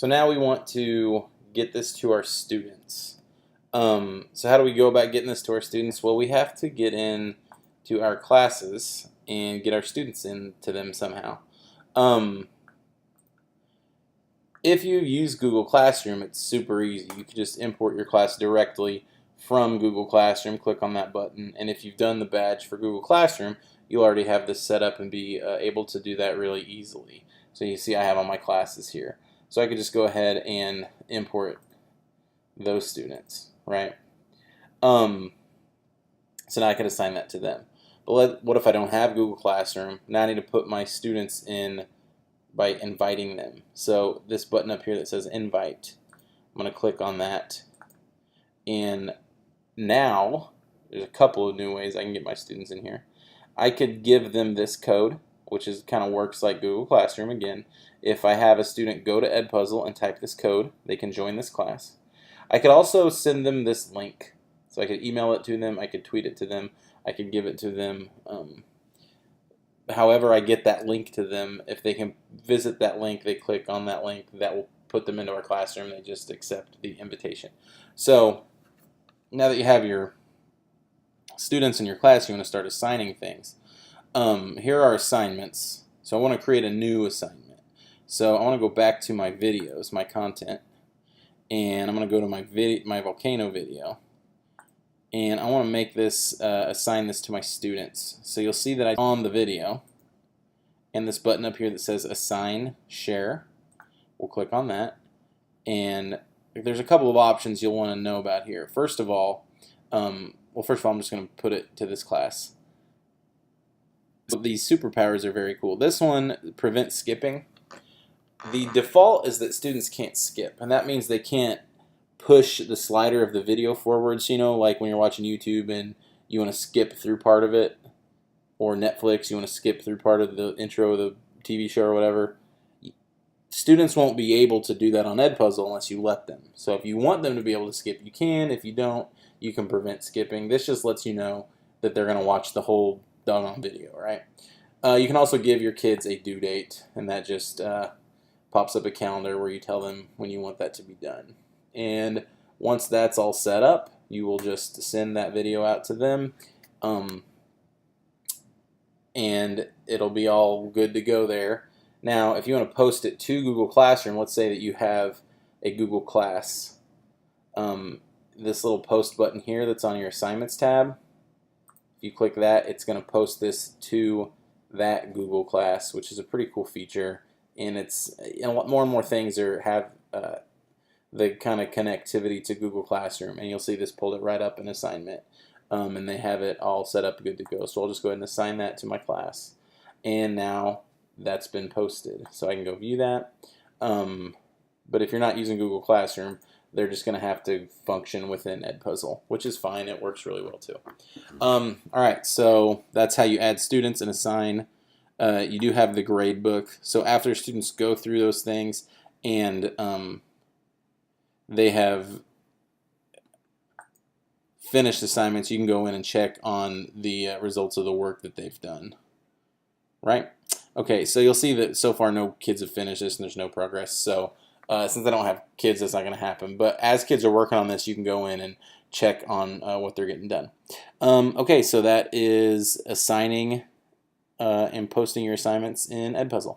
So now we want to get this to our students. So how do we go about getting this to our students? Well, we have to get in to our classes and get our students into them somehow. If you use Google Classroom, it's super easy. You can just import your class directly from Google Classroom, click on that button, and if you've done the badge for Google Classroom, you'll already have this set up and be able to do that really easily. So you see I have all my classes here. So I could just go ahead and import those students, right? So now I could assign that to them. But what if I don't have Google Classroom? Now I need to put my students in by inviting them. So this button up here that says invite, I'm going to click on that. And now there's a couple of new ways I can get my students in here. I could give them this code, which is kind of works like Google Classroom again. If I have a student go to EDpuzzle and type this code, they can join this class. I could also send them this link. So I could email it to them, I could tweet it to them, I could give it to them. However I get that link to them, if they can visit that link, they click on that link, that will put them into our classroom. They just accept the invitation. So now that you have your students in your class, you want to start assigning things. Here are assignments. So I want to create a new assignment. So I want to go back to my videos, my content, and I'm going to go to my volcano video. And I want to make this, assign this to my students. So you'll see that I'm on the video, and this button up here that says Assign Share. We'll click on that, and there's a couple of options you'll want to know about here. First of all, I'm just going to put it to this class. So these superpowers are very cool. This one prevents skipping. The default is that students can't skip, and that means they can't push the slider of the video forwards, you know, like when you're watching YouTube and you want to skip through part of it, or Netflix, you want to skip through part of the intro of the TV show or whatever. Students won't be able to do that on EDpuzzle unless you let them. So if you want them to be able to skip, you can. If you don't, you can prevent skipping. This just lets you know that they're going to watch the whole doggone video, right? You can also give your kids a due date, and that just pops up a calendar where you tell them when you want that to be done. And once that's all set up, you will just send that video out to them, and it'll be all good to go there. Now, if you want to post it to Google Classroom, let's say that you have a Google Class, this little post button here that's on your assignments tab, if you click that, it's going to post this to that Google Class, which is a pretty cool feature. And it's, you know, more and more things have the kind of connectivity to Google Classroom, and you'll see this pulled it right up in assignment, and they have it all set up good to go. So I'll just go ahead and assign that to my class, and now that's been posted, so I can go view that. But if you're not using Google Classroom, they're just going to have to function within EDpuzzle, which is fine. It works really well too. All right, so that's how you add students and assign. You do have the grade book, so after students go through those things and they have finished assignments, you can go in and check on the results of the work that they've done. Right? Okay, so you'll see that so far no kids have finished this and there's no progress. So since I don't have kids, that's not going to happen. But as kids are working on this, you can go in and check on what they're getting done. Okay, so that is assigning and posting your assignments in EDpuzzle.